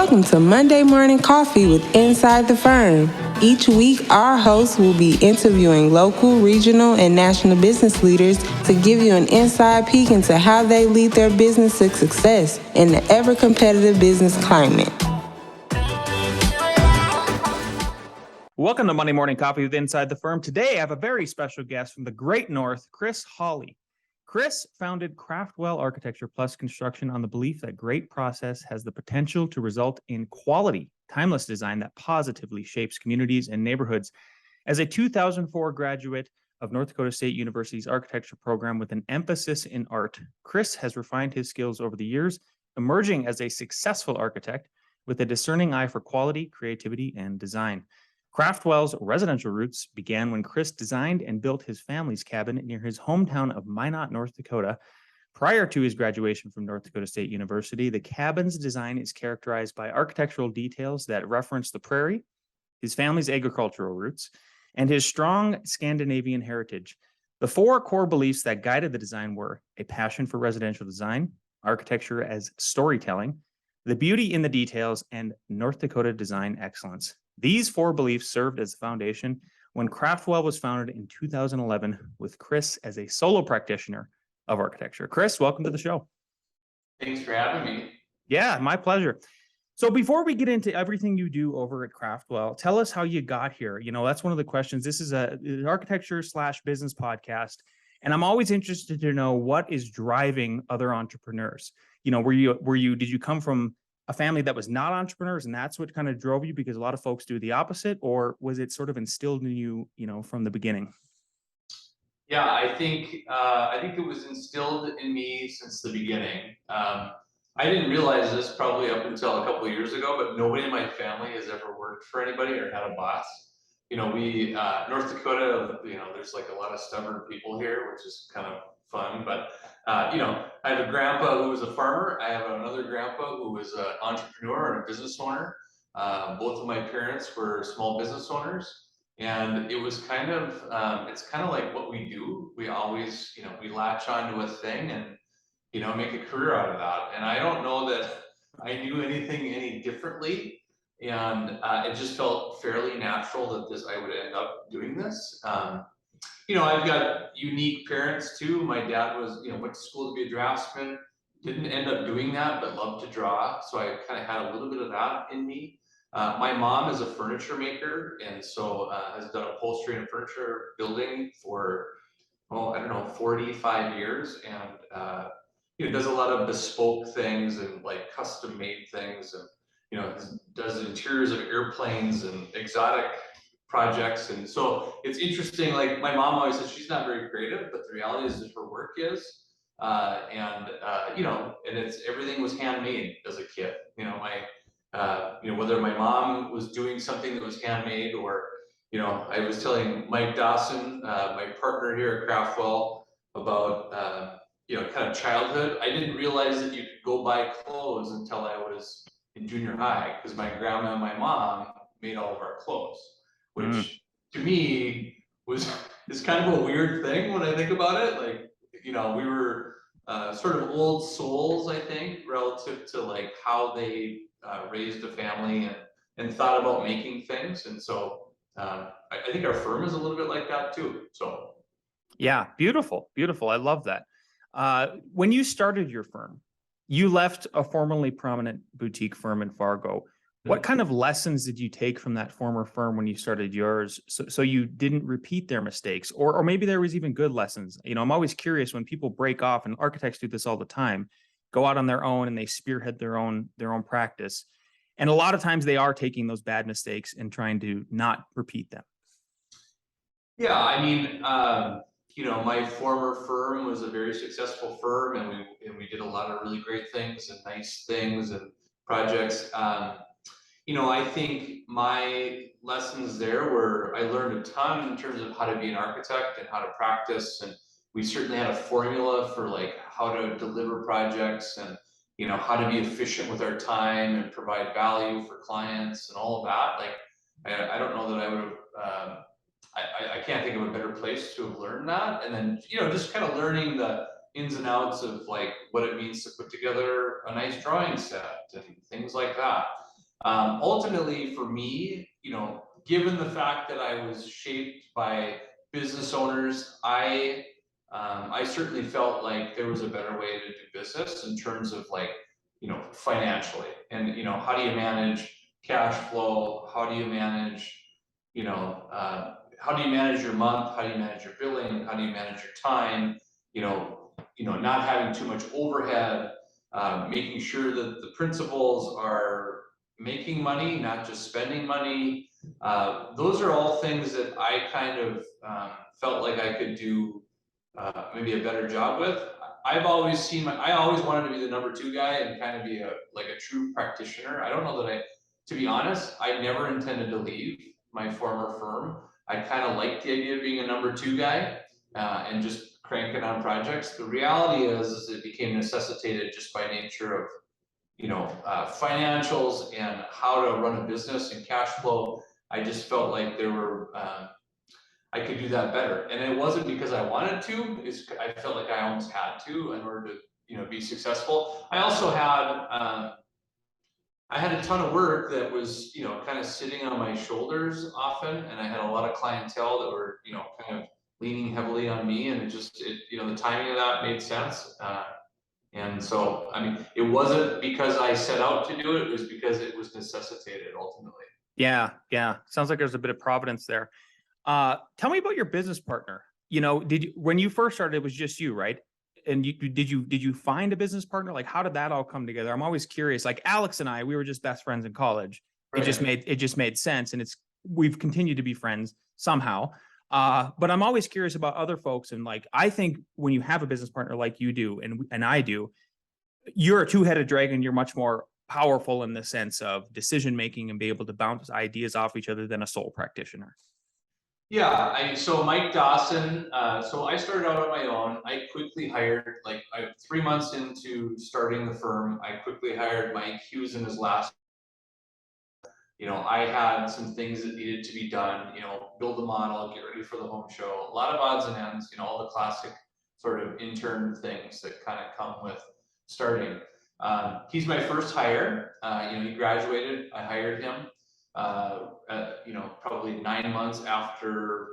Welcome to Monday Morning Coffee with Inside the Firm. Each week, our hosts will be interviewing local, regional, and national business leaders to give you an inside peek into how they lead their business to success in the ever-competitive business climate. Welcome to Monday Morning Coffee with Inside the Firm. Today, I have a very special guest from the Great North, Chris Hawley. Chris founded Craftwell Architecture Construction on the belief that great process has the potential to result in quality, timeless design that positively shapes communities and neighborhoods. As a 2004 graduate of North Dakota State University's architecture program with an emphasis in art, Chris has refined his skills over the years, emerging as a successful architect with a discerning eye for quality, creativity, and design. Craftwell's residential roots began when Chris designed and built his family's cabin near his hometown of Minot, North Dakota. Prior to his graduation from North Dakota State University, the cabin's design is characterized by architectural details that reference the prairie, his family's agricultural roots, and his strong Scandinavian heritage. The four core beliefs that guided the design were a passion for residential design, architecture as storytelling, the beauty in the details, and North Dakota design excellence. These four beliefs served as the foundation when Craftwell was founded in 2011 with Chris as a solo practitioner of architecture. Chris, welcome to the show. Thanks for having me. Yeah, my pleasure. So before we get into everything you do over at Craftwell, tell us how you got here. You know, that's one of the questions. This is an architecture/business podcast, and I'm always interested to know what is driving other entrepreneurs. You know, did you come from a family that was not entrepreneurs and that's what kind of drove you, because a lot of folks do the opposite, or was it sort of instilled in you, from the beginning? Yeah, I think it was instilled in me since the beginning. I didn't realize this probably up until a couple of years ago, but nobody in my family has ever worked for anybody or had a boss. We North Dakota, there's like a lot of stubborn people here, which is kind of fun, but I have a grandpa who was a farmer. I have another grandpa who was an entrepreneur and a business owner. Both of my parents were small business owners, and it was kind of it's kind of like what we do. We always, we latch onto a thing and make a career out of that. And I don't know that I knew anything any differently. And it just felt fairly natural that I would end up doing this. I've got unique parents too. My dad went to school to be a draftsman, didn't end up doing that, but loved to draw. So I kind of had a little bit of that in me. My mom is a furniture maker, and so has done upholstery and furniture building for, 45 years, and does a lot of bespoke things and like custom made things, and does interiors of airplanes and exotic projects. And so it's interesting, like my mom always says she's not very creative, but the reality is that her work is, and it's everything was handmade as a kid. Whether my mom was doing something that was handmade, or I was telling Mike Dawson, my partner here at Craftwell, about kind of childhood. I didn't realize that you could go buy clothes until I was in junior high, because my grandma and my mom made all of our clothes, which to me is kind of a weird thing when I think about it. Like, we were sort of old souls, I think, relative to like how they raised a family and thought about making things. And so I think our firm is a little bit like that too. So yeah, beautiful. I love that. When you started your firm, you left a formerly prominent boutique firm in Fargo. What kind of lessons did you take from that former firm when you started yours, so you didn't repeat their mistakes, or maybe there was even good lessons? I'm always curious when people break off, and architects do this all the time, go out on their own and they spearhead their own practice. And a lot of times they are taking those bad mistakes and trying to not repeat them. Yeah, I mean, my former firm was a very successful firm, and we did a lot of really great things and nice things and projects. I think my lessons there were, I learned a ton in terms of how to be an architect and how to practice. And we certainly had a formula for like how to deliver projects and, how to be efficient with our time and provide value for clients and all of that. Like, I don't know that I would have, I can't think of a better place to have learned that. And then, just kind of learning the ins and outs of like what it means to put together a nice drawing set and things like that. Ultimately, for me, given the fact that I was shaped by business owners, I certainly felt like there was a better way to do business in terms of like, financially, and how do you manage cash flow? How do you manage, how do you manage your month? How do you manage your billing? How do you manage your time? Not having too much overhead, making sure that the principals are making money, not just spending money. Those are all things that I kind of felt like I could do maybe a better job with. I've always seen I always wanted to be the number two guy and kind of be a true practitioner. I don't know that to be honest, I never intended to leave my former firm. I kind of liked the idea of being a number two guy and just cranking on projects. The reality is it became necessitated just by nature of financials and how to run a business and cash flow. I just felt like there were I could do that better, and it wasn't because I wanted to. I felt like I almost had to in order to be successful. I also had I had a ton of work that was kind of sitting on my shoulders often, and I had a lot of clientele that were kind of leaning heavily on me, and the timing of that made sense. And so, I mean, it wasn't because I set out to do it, it was because it was necessitated ultimately. Yeah. Sounds like there's a bit of providence there. Tell me about your business partner. When you first started, it was just you, right? And did you find a business partner? Like, how did that all come together? I'm always curious. Like Alex and I, we were just best friends in college. Right. It just made sense. And we've continued to be friends somehow. But I'm always curious about other folks. And like, I think when you have a business partner like you do, and I do, you're a two-headed dragon. You're much more powerful in the sense of decision-making and be able to bounce ideas off each other than a sole practitioner. Yeah, so Mike Dawson, so I started out on my own. I quickly hired, 3 months into starting the firm, I quickly hired Mike. He was in his last, I had some things that needed to be done, build a model, get ready for the home show, a lot of odds and ends, all the classic sort of intern things that kind of come with starting. He's my first hire. He graduated, I hired him. Probably 9 months after,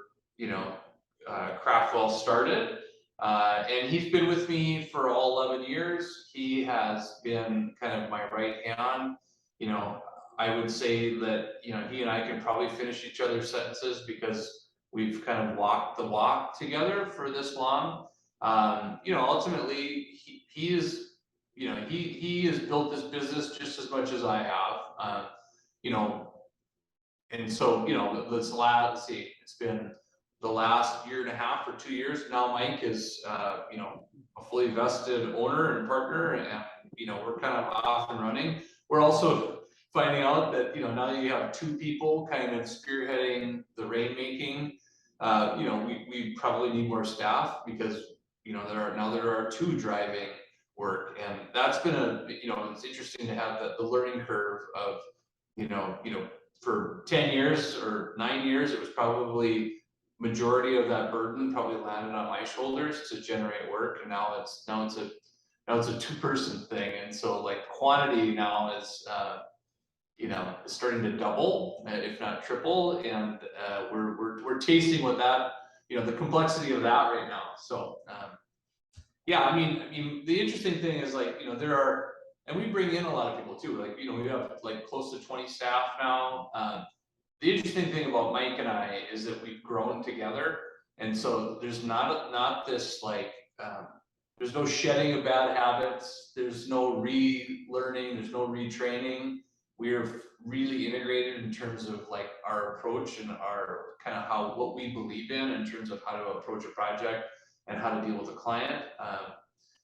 Craftwell started. And he's been with me for all 11 years. He has been kind of my right hand. I would say that, he and I can probably finish each other's sentences because we've kind of walked the walk together for this long. Ultimately, he is, he has built this business just as much as I have. And so, let's see, it's been the last year and a half or 2 years. Now Mike is, a fully vested owner and partner, and, we're kind of off and running. We're also finding out that, now that you have two people kind of spearheading the rainmaking, we probably need more staff because, there are two driving work. And that's been it's interesting to have the learning curve of, for 10 years or 9 years, it was probably majority of that burden probably landed on my shoulders to generate work. And now it's a two-person thing. And so like quantity now is, starting to double, if not triple. And we're tasting what that, the complexity of that right now. So, yeah, I mean, the interesting thing is there are, and we bring in a lot of people too. We have close to 20 staff now. The interesting thing about Mike and I is that we've grown together, and so there's not this there's no shedding of bad habits. There's no relearning. There's no retraining. We're really integrated in terms of our approach and our kind of what we believe in terms of how to approach a project and how to deal with a client.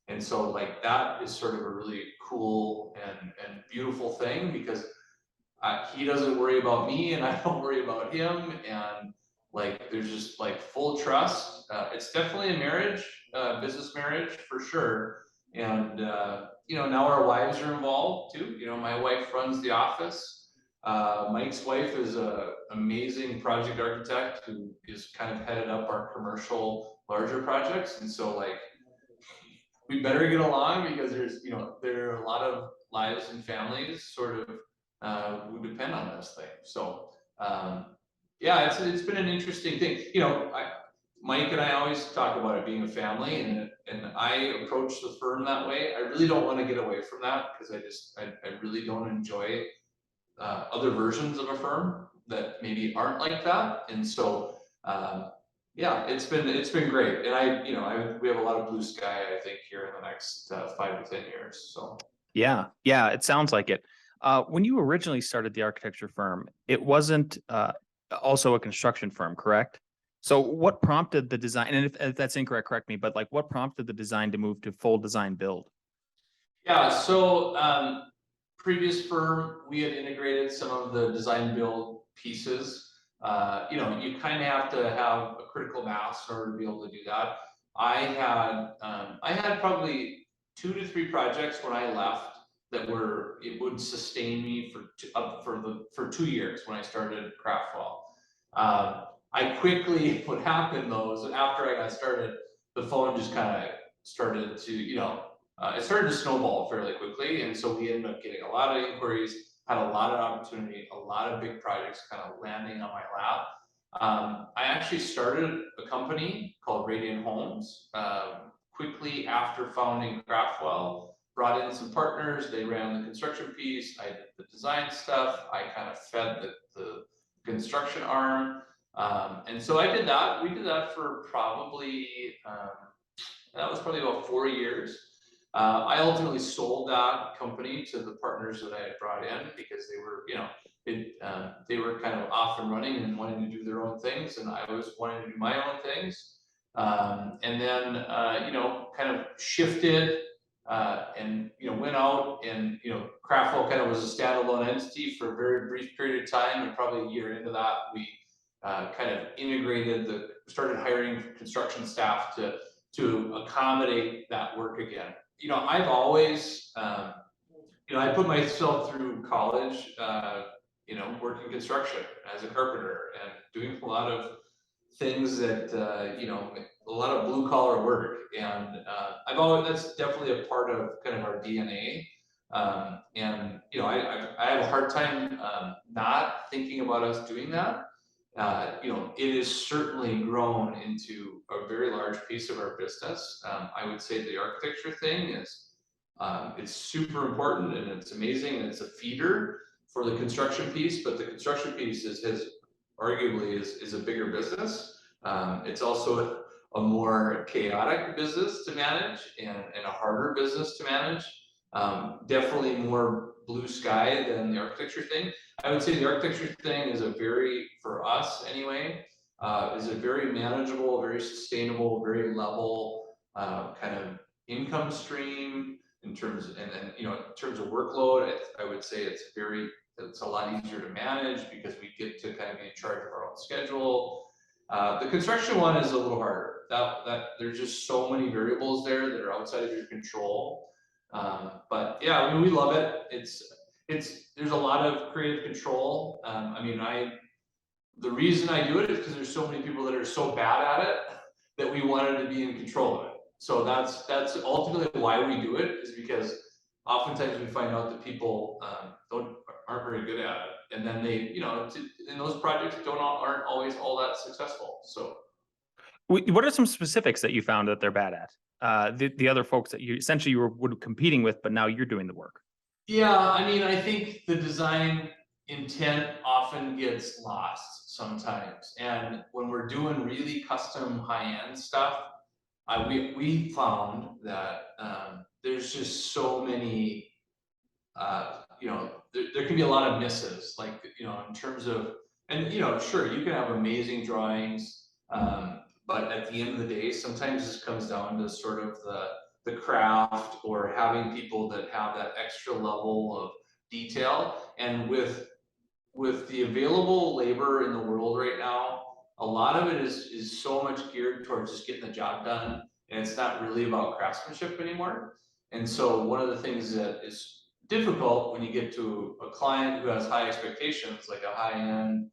And so that is sort of a really cool and beautiful thing because he doesn't worry about me and I don't worry about him. And there's just full trust. It's definitely a marriage, business marriage for sure. And, now our wives are involved too. My wife runs the office. Mike's wife is an amazing project architect who is kind of headed up our commercial larger projects. And so we better get along because there are a lot of lives and families sort of who depend on this thing. So yeah, it's been an interesting thing. You know, Mike and I always talk about it being a family, and I approach the firm that way. I really don't want to get away from that because I really don't enjoy other versions of a firm that maybe aren't like that. And so yeah, it's been great. And we have a lot of blue sky, I think, here in the next 5 to 10 years. So Yeah, it sounds like it. When you originally started the architecture firm, it wasn't also a construction firm, correct? So what prompted the design, and if that's incorrect, correct me, but like what prompted the design to move to full design build? yeah, so previous firm, we had integrated some of the design build pieces. You know, you kind of have to have a critical mass in order to be able to do that. I had probably 2 to 3 projects when I left that it would sustain me for 2 years when I started Craftwell. I quickly, what happened though, is after I got started, the phone just kind of started to, it started to snowball fairly quickly. And so we ended up getting a lot of inquiries, had a lot of opportunity, a lot of big projects kind of landing on my lap. I actually started a company called Radiant Homes quickly after founding Craftwell, brought in some partners, they ran the construction piece, I did the design stuff, I kind of fed the construction arm. And so I did that. We did that for probably, that was probably about 4 years. I ultimately sold that company to the partners that I had brought in because they were, they were kind of off and running and wanting to do their own things, and I was wanting to do my own things. And then, kind of shifted and went out, and Craftwell kind of was a standalone entity for a very brief period of time, and probably a year into that, we kind of started hiring construction staff to accommodate that work again. I've always, I put myself through college, working construction as a carpenter and doing a lot of things that, a lot of blue collar work. And that's definitely a part of kind of our DNA. And, I have a hard time not thinking about us doing that. It has certainly grown into a very large piece of our business. I would say the architecture thing is, it's super important and it's amazing and it's a feeder for the construction piece, but the construction piece is arguably is a bigger business. It's also a more chaotic business to manage and a harder business to manage. Definitely more blue sky than the architecture thing. I would say the architecture thing is for us anyway, is a very manageable, very sustainable, very level kind of income stream in terms of workload. I would say it's a lot easier to manage because we get to kind of be in charge of our own schedule. The construction one is a little harder. That there's just so many variables there that are outside of your control. But yeah, I mean, we love it. There's a lot of creative control. The reason I do it is because there's so many people that are so bad at it that we wanted to be in control of it. So that's ultimately why we do it, is because oftentimes we find out that people aren't very good at it, and then they, in those projects aren't always all that successful. So, what are some specifics that you found that they're bad at? The other folks that you were competing with, but now you're doing the work. Yeah, I think the design intent often gets lost sometimes, and when we're doing really custom high-end stuff, we found that there's just so many, there can be a lot of misses, like, in terms of, and, sure, you can have amazing drawings, but at the end of the day, sometimes this comes down to sort of the craft or having people that have that extra level of detail. And with the available labor in the world right now, a lot of it is so much geared towards just getting the job done, and it's not really about craftsmanship anymore. And so one of the things that is difficult when you get to a client who has high expectations, like a high-end,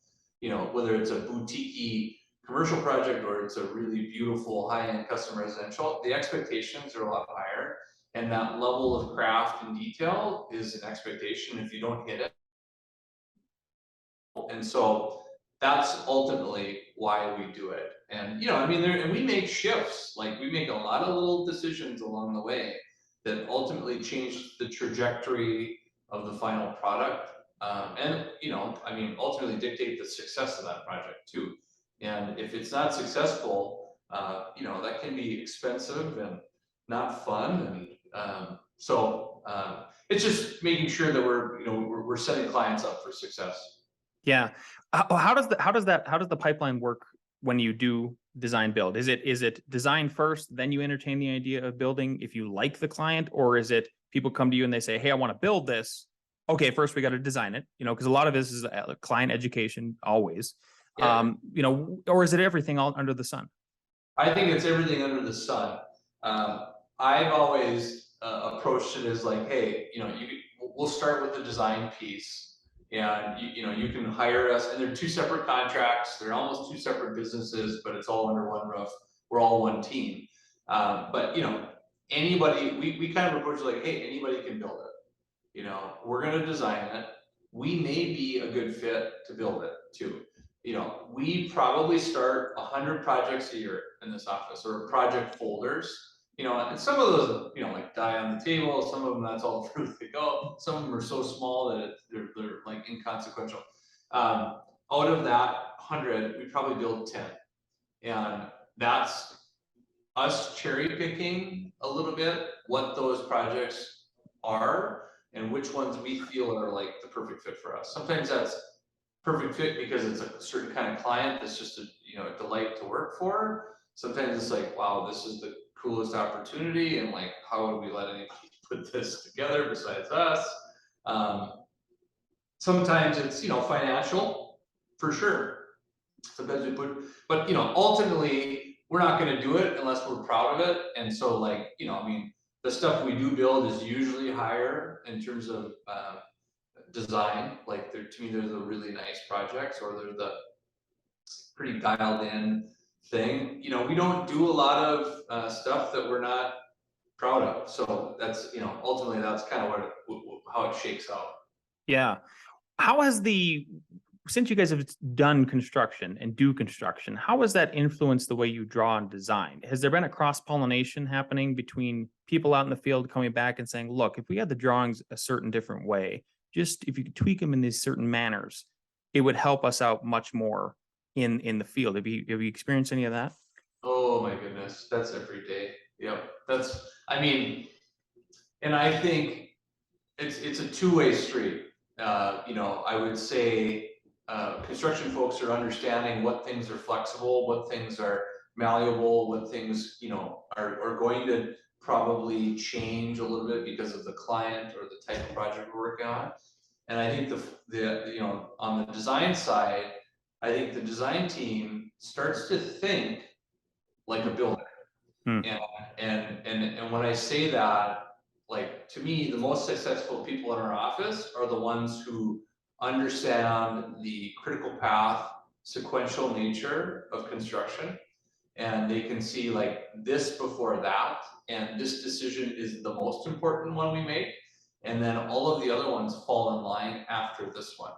whether it's a boutique commercial project or it's a really beautiful high-end custom residential, the expectations are a lot higher, and that level of craft and detail is an expectation. If you don't hit it, And so that's ultimately why we do it. And, I mean, and we make shifts, like we make a lot of little decisions along the way that ultimately change the trajectory of the final product. And, I mean, ultimately dictate the success of that project too. And if it's not successful, that can be expensive and not fun. And it's just making sure that we're setting clients up for success. Yeah. How does the pipeline work when you do design build? Is it design first, then you entertain the idea of building if you like the client, or is it people come to you and they say, hey, I want to build this. Okay, first we got to design it, because a lot of this is client education always. Yeah. Or is it everything all under the sun? I think it's everything under the sun. I've always approached it as like, hey, we'll start with the design piece. And you can hire us, and they're two separate contracts. They're almost two separate businesses, but it's all under one roof. We're all one team. But anybody, we kind of approach it like, hey, anybody can build it. We're gonna design it. We may be a good fit to build it too. We probably start 100 projects a year in this office, or project folders. And some of those, like die on the table. Some of them, that's all the route they go. Some of them are so small that they're like inconsequential. Out of that 100, we probably build 10, and that's us cherry picking a little bit what those projects are and which ones we feel are like the perfect fit for us. Sometimes that's perfect fit because it's a certain kind of client that's just a delight to work for. Sometimes it's like, wow, this is the coolest opportunity, and like, how would we let anybody put this together besides us? Sometimes it's financial, for sure. Sometimes we put, but ultimately we're not going to do it unless we're proud of it. And so, like, I mean, the stuff we do build is usually higher in terms of design. Like, to me, they're the really nice projects, or they're the pretty dialed in thing. We don't do a lot of stuff that we're not proud of. So that's, ultimately that's kind of how it shakes out. Yeah. Since you guys have done construction and do construction, how has that influenced the way you draw and design? Has there been a cross-pollination happening between people out in the field coming back and saying, look, if we had the drawings a certain different way, just if you could tweak them in these certain manners, it would help us out much more in the field? Have you experienced any of that? Oh my goodness, that's every day. Yep. I mean, and I think it's a two-way street. I would say construction folks are understanding what things are flexible, what things are malleable, what things are going to probably change a little bit because of the client or the type of project we're working on. And I think on the design side, I think the design team starts to think like a builder. And when I say that, like, to me, the most successful people in our office are the ones who understand the critical path, sequential nature of construction, and they can see like this before that, and this decision is the most important one we make, and then all of the other ones fall in line after this one.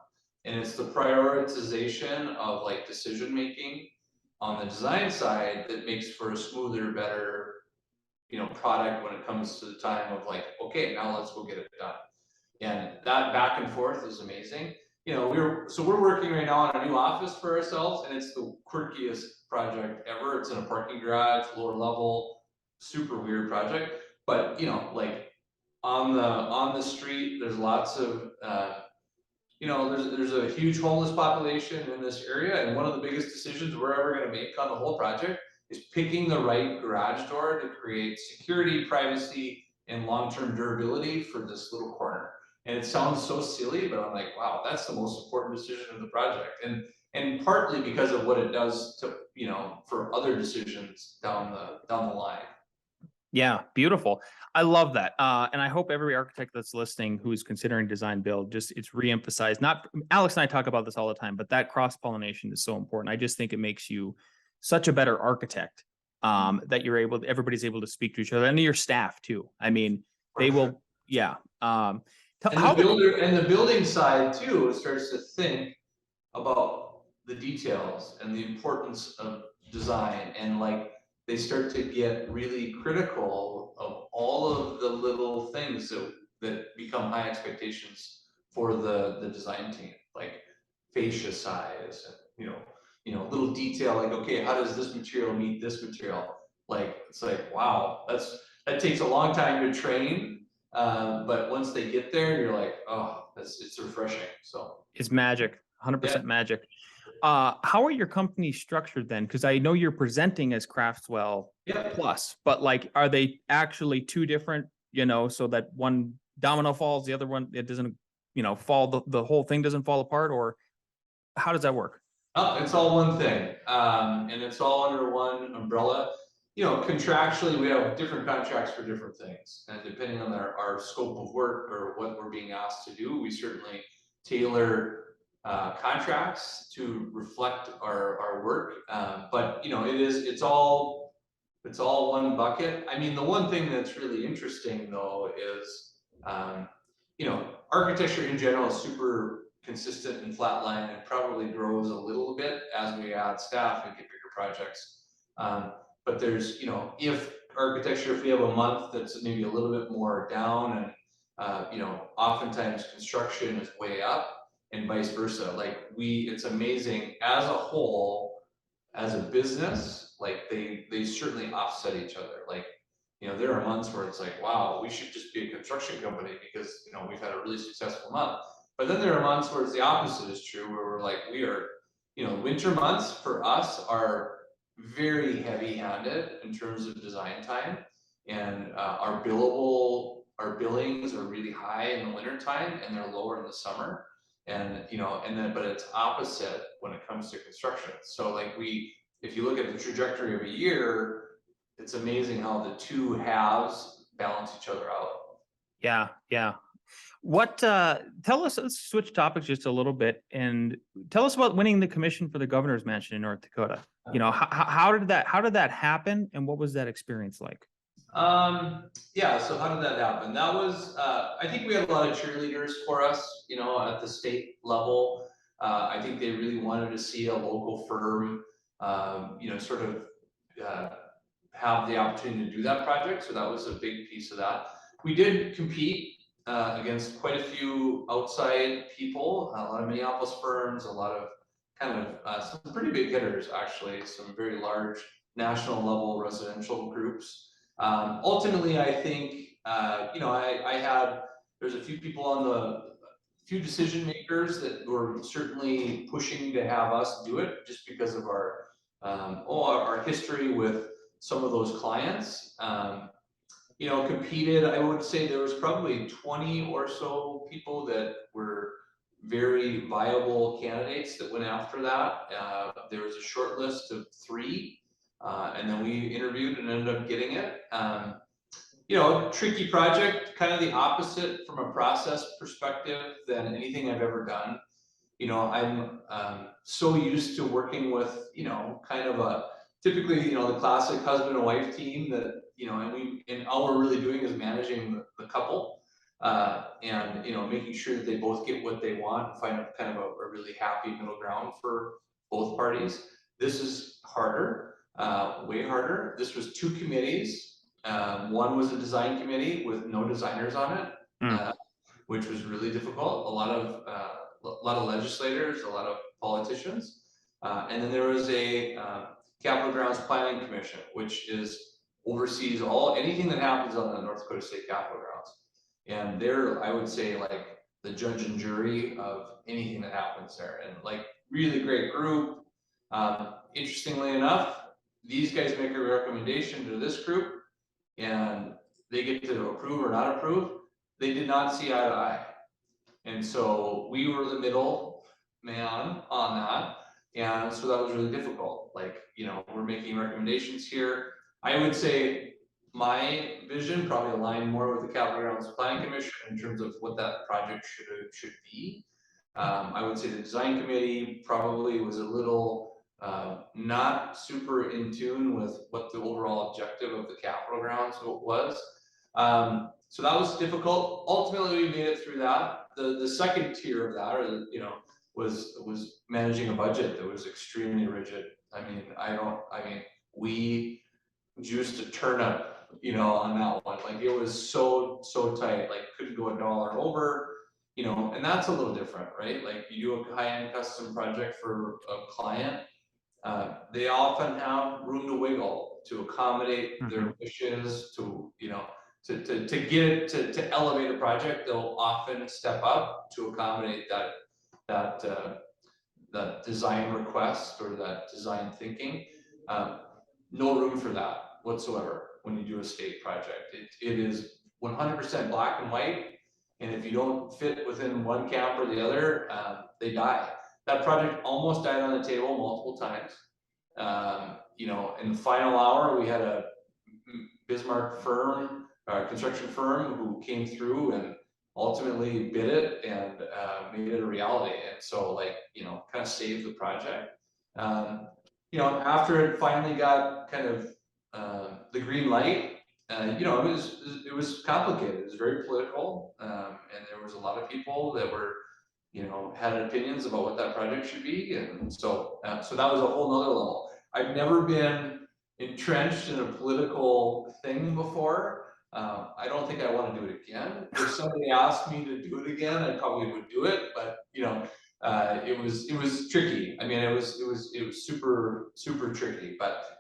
And it's the prioritization of like decision making on the design side that makes for a smoother, better product when it comes to the time of like, okay, now let's go get it done. And that back and forth is amazing. We're working right now on a new office for ourselves, and it's the quirkiest project ever. It's in a parking garage, lower level, super weird project. But like on the street, there's lots of there's a huge homeless population in this area, and one of the biggest decisions we're ever going to make on the whole project is picking the right garage door to create security, privacy, and long-term durability for this little corner. And it sounds so silly, but I'm like, wow, that's the most important decision of the project. And partly because of what it does to, for other decisions down the line. Yeah, beautiful. I love that. And I hope every architect that's listening who is considering design build, it's reemphasized. Not Alex and I talk about this all the time, but that cross-pollination is so important. I just think it makes you such a better architect that everybody's able to speak to each other, and to your staff too. I mean, they will, yeah. And the building side too starts to think, about the details and the importance of design, and like they start to get really critical of all of the little things that become high expectations for the design team, like fascia size, and little detail like, okay, how does this material meet this material? Like, it's like, wow, that takes a long time to train, but once they get there, you're like, oh, it's refreshing. So It's magic, 100% magic. How are your companies structured then? Because I know you're presenting as Craftwell Plus, but like, are they actually two different, so that one domino falls, the other one, it doesn't, fall, the whole thing doesn't fall apart, or how does that work? Oh, it's all one thing, and it's all under one umbrella. Contractually, we have different contracts for different things, and depending on our scope of work or what we're being asked to do, we certainly tailor contracts to reflect our work. But it's all one bucket. I mean, the one thing that's really interesting though is, architecture in general is super consistent and flatline, and probably grows a little bit as we add staff and get bigger projects. But there's, if we have a month that's maybe a little bit more down, and oftentimes construction is way up, and vice versa. Like it's amazing as a whole, as a business, like they certainly offset each other. Like, there are months where it's like, wow, we should just be a construction company because, we've had a really successful month. But then there are months where it's the opposite is true, where we're like, winter months for us are very heavy handed in terms of design time. And our billings are really high in the winter time, and they're lower in the summer. And, but it's opposite when it comes to construction. So like if you look at the trajectory of a year, it's amazing how the two halves balance each other out. Yeah. Tell us, let's switch topics just a little bit, and tell us about winning the commission for the governor's mansion in North Dakota. How did that happen, and what was that experience like? So how did that happen? That was, I think we had a lot of cheerleaders for us, at the state level. I think they really wanted to see a local firm, sort of have the opportunity to do that project. So that was a big piece of that. We did compete against quite a few outside people, a lot of Minneapolis firms, a lot of kind of some pretty big hitters, actually, some very large national level residential groups. Ultimately, I think, there's a few people few decision makers that were certainly pushing to have us do it, just because of our history with some of those clients. Competed, I would say there was probably 20 or so people that were very viable candidates that went after that. There was a short list of 3, and then we interviewed and ended up getting it. Tricky project, kind of the opposite from a process perspective than anything I've ever done. I'm so used to working with, kind of typically, the classic husband and wife team that, and all we're really doing is managing the couple, and, making sure that they both get what they want and find kind of a really happy middle ground for both parties. This is harder, way harder. This was 2 committees. One was a design committee with no designers on it, which was really difficult. A lot of legislators, a lot of politicians, and then there was a Capital Grounds Planning Commission, which oversees anything that happens on the North Dakota State Capitol Grounds, and they're, I would say, like the judge and jury of anything that happens there, and like really great group. Interestingly enough, these guys make a recommendation to this group, and they get to approve or not approve. They did not see eye to eye. And so we were the middle man on that. And so that was really difficult. Like, we're making recommendations here. I would say my vision probably aligned more with the Capital Grounds Planning Commission in terms of what that project should be. I would say the design committee probably was a little not super in tune with what the overall objective of the Capitol Grounds was. So that was difficult. Ultimately, we made it through that. The second tier of that, or was managing a budget that was extremely rigid. We juiced a turnip, on that one. Like, it was so tight, like couldn't go $1 over, and that's a little different, right? Like, you do a high-end custom project for a client, they often have room to wiggle to accommodate their wishes, to elevate a project. They'll often step up to accommodate that design request or that design thinking. No room for that whatsoever when you do a state project. It is 100% black and white, and if you don't fit within one camp or the other, they die. That project almost died on the table multiple times. In the final hour, we had a Bismarck firm, construction firm, who came through and ultimately bid it and made it a reality. And so, kind of saved the project. After it finally got kind of the green light, it was complicated. It was very political, and there was a lot of people that were, had opinions about what that project should be, and so that was a whole nother level. I've never been entrenched in a political thing before. I don't think I want to do it again. If somebody asked me to do it again, I probably would do it, but it was tricky. I mean, it was super tricky, but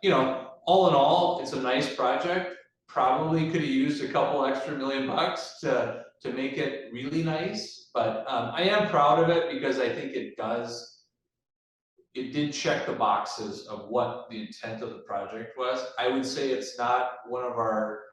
all in all, it's a nice project. Probably could have used a couple extra $1 million to make it really nice, but I am proud of it because I think it did check the boxes of what the intent of the project was. I would say it's not one of our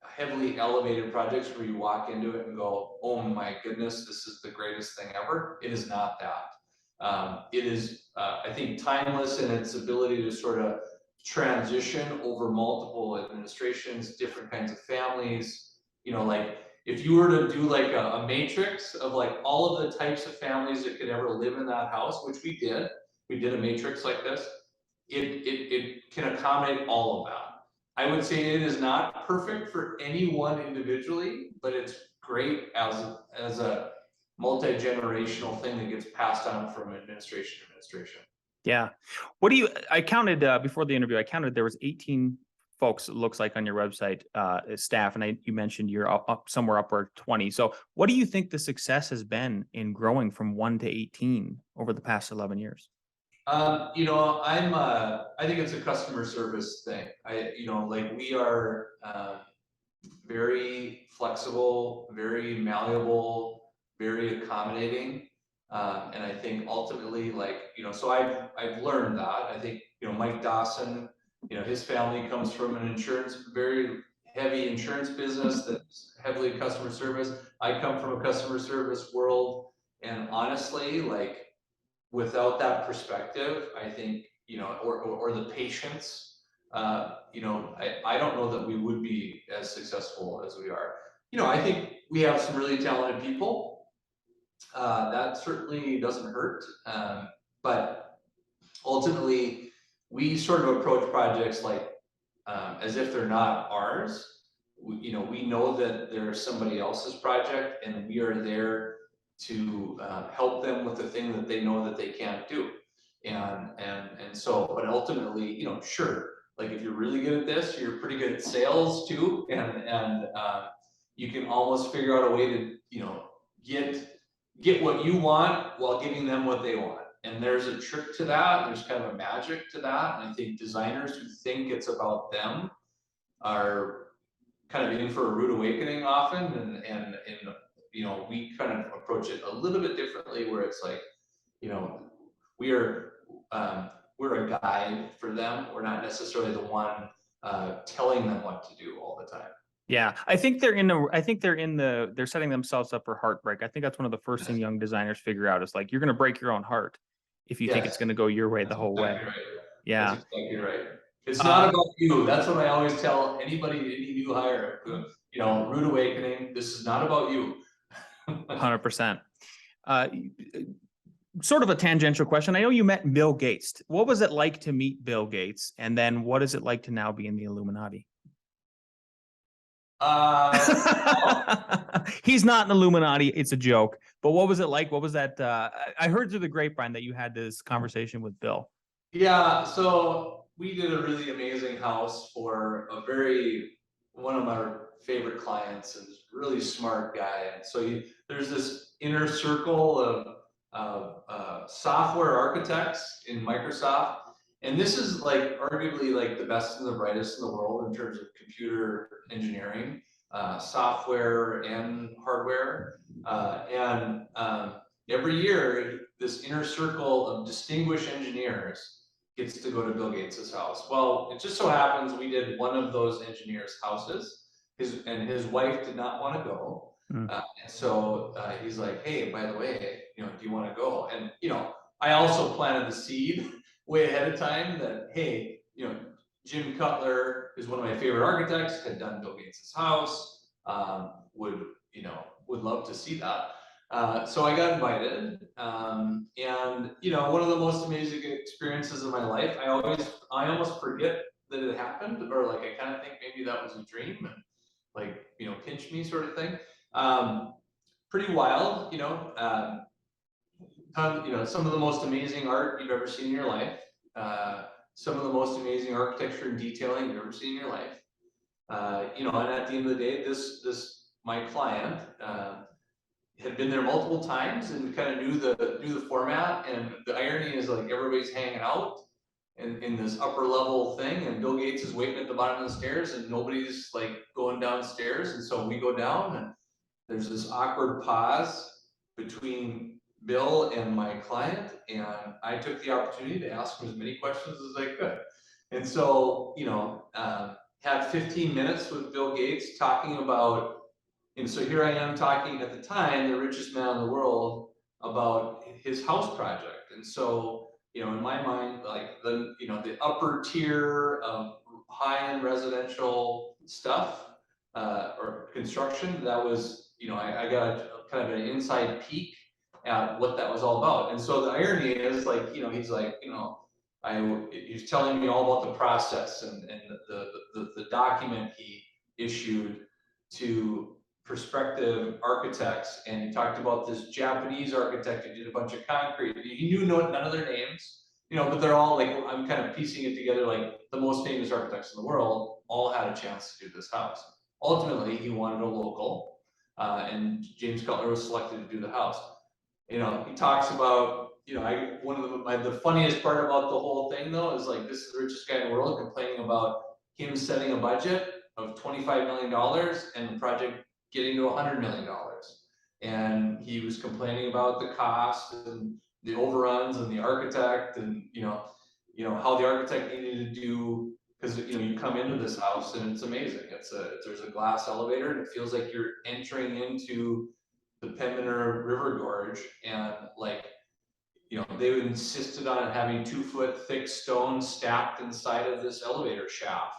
heavily elevated projects where you walk into it and go, oh my goodness, this is the greatest thing ever. It is not that. It is, I think, timeless in its ability to sort of transition over multiple administrations, different kinds of families. If you were to do a matrix of all of the types of families that could ever live in that house, which we did a matrix like this, it can accommodate all of that. I would say it is not perfect for anyone individually, but it's great as a multi-generational thing that gets passed on from administration to administration. Yeah. I counted before the interview, there was 18 folks, it looks like, on your website, staff, and you mentioned you're up somewhere upward 20. So what do you think the success has been in growing from 1 to 18 over the past 11 years? I think it's a customer service thing. We are very flexible, very malleable, very accommodating. And I think ultimately, so I've learned that. I think, Mike Dawson, his family comes from an very heavy insurance business that's heavily customer service. I come from a customer service world. And honestly, without that perspective, I think, or the patience, I don't know that we would be as successful as we are. I think we have some really talented people. That certainly doesn't hurt. But ultimately, we sort of approach projects as if they're not ours. We know that they're somebody else's project, and we are there to help them with the thing that they know that they can't do. But ultimately, sure, if you're really good at this, you're pretty good at sales too, and you can almost figure out a way to get what you want while giving them what they want. And there's a trick to that. There's kind of a magic to that. And I think designers who think it's about them are kind of in for a rude awakening often. And we kind of approach it a little bit differently, where it's we're a guide for them. We're not necessarily the one telling them what to do all the time. Yeah, they're setting themselves up for heartbreak. I think that's one of the first things young designers figure out is you're going to break your own heart if you think it's going to go your way the whole way. Right. Yeah. That's exactly right. It's not about you. That's what I always tell any new hire. Rude awakening. This is not about you. 100%. Sort of a tangential question. I know you met Bill Gates. What was it like to meet Bill Gates? And then what is it like to now be in the Illuminati? He's not an Illuminati. It's a joke. But what was it like? What was that? I heard through the grapevine that you had this conversation with Bill. Yeah, so we did a really amazing house for one of our favorite clients, and really smart guy. And so there's this inner circle of software architects in Microsoft, and this is like arguably like the best and the brightest in the world in terms of computer engineering, software and hardware, and every year this inner circle of distinguished engineers gets to go to Bill Gates's house. Well, it just so happens we did one of those engineers' houses. His wife did not want to go, and so he's like, "Hey, by the way, do you want to go?" And I also planted the seed way ahead of time that, hey, Jim Cutler is one of my favorite architects, had done Bill Gates's house, would love to see that. So I got invited, and one of the most amazing experiences of my life. I almost forget that it happened, or like I kind of think maybe that was a dream, and like pinch me sort of thing. Pretty wild, some of the most amazing art you've ever seen in your life. Some of the most amazing architecture and detailing you've ever seen in your life. And at the end of the day, this my client. Had been there multiple times and kind of knew the format, and the irony is like everybody's hanging out in this upper level thing, and Bill Gates is waiting at the bottom of the stairs, and nobody's like going downstairs, and so we go down, and there's this awkward pause between Bill and my client, and I took the opportunity to ask him as many questions as I could, and so had 15 minutes with Bill Gates talking about. And so here I am talking at the time, the richest man in the world, about his house project. And so, in my mind, like the upper tier of high-end residential stuff or construction, that was, I got a kind of an inside peek at what that was all about. And so the irony is, like, he's like, he's telling me all about the process and the document he issued to prospective architects, and he talked about this Japanese architect who did a bunch of concrete. He knew none of their names, but they're all like, I'm kind of piecing it together, like the most famous architects in the world all had a chance to do this house. Ultimately, he wanted a local, and James Cutler was selected to do the house. He talks about, the funniest part about the whole thing though is like, this is the richest guy in the world complaining about him setting a budget of $25 million and the project getting to $100 million. And he was complaining about the cost and the overruns and the architect, and how the architect needed to do, because you come into this house and it's amazing. There's a glass elevator, and it feels like you're entering into the Pembina River Gorge, and like they insisted on having 2-foot thick stone stacked inside of this elevator shaft.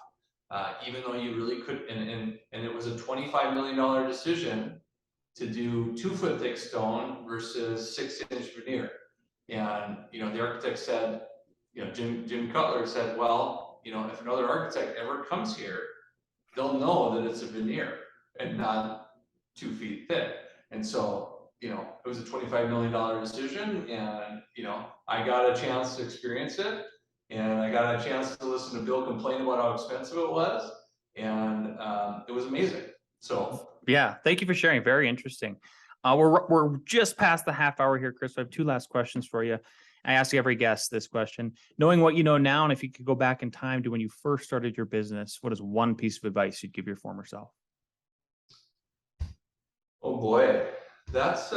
Even though you really could, and it was a $25 million decision to do 2-foot thick stone versus 6-inch veneer. And the architect said, Jim Cutler said, well, if another architect ever comes here, they'll know that it's a veneer and not 2 feet thick. And so it was a $25 million decision, and I got a chance to experience it. And I got a chance to listen to Bill complain about how expensive it was, and it was amazing. So yeah, thank you for sharing. Very interesting. We're just past the half hour here, Chris. I have 2 last questions for you. I ask every guest this question: knowing what you know now, and if you could go back in time to when you first started your business, what is one piece of advice you'd give your former self? Oh boy, that's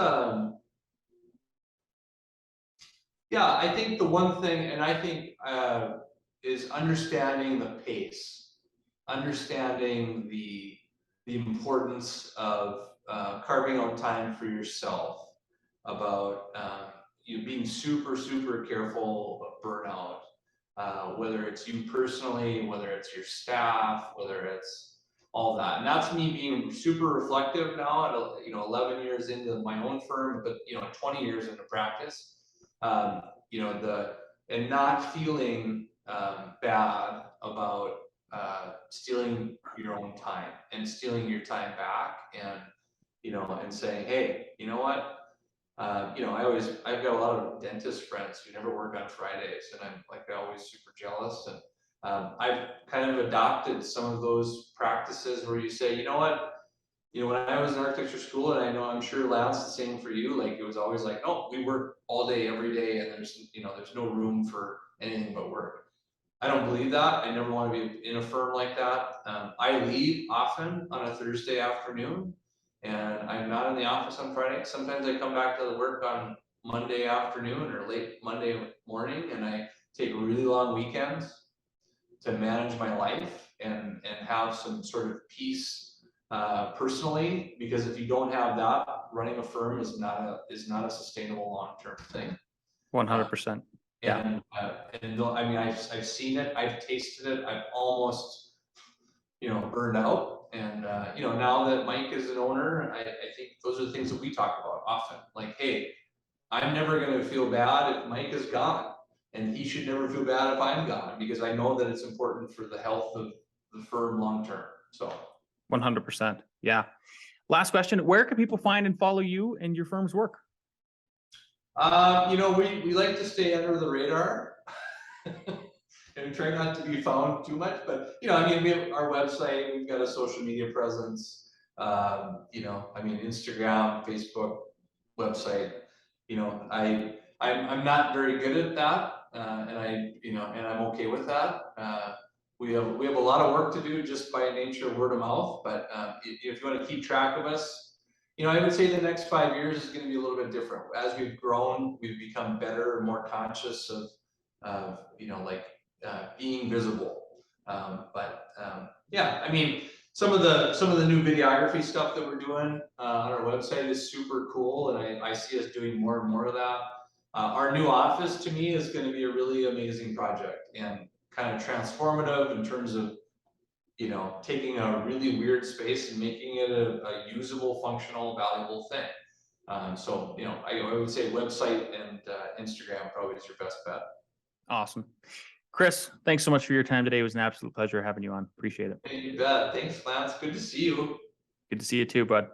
yeah, I think the one thing, and I think is understanding the pace, understanding the importance of carving out time for yourself, about you being super careful of burnout, whether it's you personally, whether it's your staff, whether it's all that. And that's me being super reflective now at 11 years into my own firm, but 20 years into practice. And not feeling bad about stealing your own time and stealing your time back, and and saying, hey, you know what? I've got a lot of dentist friends who never work on Fridays, and I'm like always super jealous. And I've kind of adopted some of those practices where you say, you know what? When I was in architecture school, and I know I'm sure Lance the same for you, like it was always like, no, we work all day, every day, and there's no room for anything but work. I don't believe that. I never want to be in a firm like that. I leave often on a Thursday afternoon, and I'm not in the office on Friday. Sometimes I come back to the work on Monday afternoon or late Monday morning, and I take really long weekends to manage my life and have some sort of peace personally, because if you don't have that, running a firm is not a sustainable long-term thing. 100%. Yeah. I mean, I've seen it, I've tasted it, I've almost, burned out. And, now that Mike is an owner, I think those are the things that we talk about often. Like, hey, I'm never going to feel bad if Mike is gone, and he should never feel bad if I'm gone, because I know that it's important for the health of the firm long-term. So 100%. Yeah. Last question. Where can people find and follow you and your firm's work? We like to stay under the radar and try not to be found too much, but we have our website, we've got a social media presence, Instagram, Facebook, website. I'm not very good at that, and I'm okay with that. We have a lot of work to do just by nature of word of mouth, but if you want to keep track of us, I would say the next 5 years is going to be a little bit different. As we've grown, we've become better and more conscious of being visible. Some of the new videography stuff that we're doing on our website is super cool, and I see us doing more and more of that. Our new office, to me, is going to be a really amazing project and kind of transformative in terms of taking a really weird space and making it a usable, functional, valuable thing. I would say website and Instagram probably is your best bet. Awesome. Chris, thanks so much for your time today. It was an absolute pleasure having you on. Appreciate it. Hey, you bet. Thanks, Lance. Good to see you. Good to see you too, bud.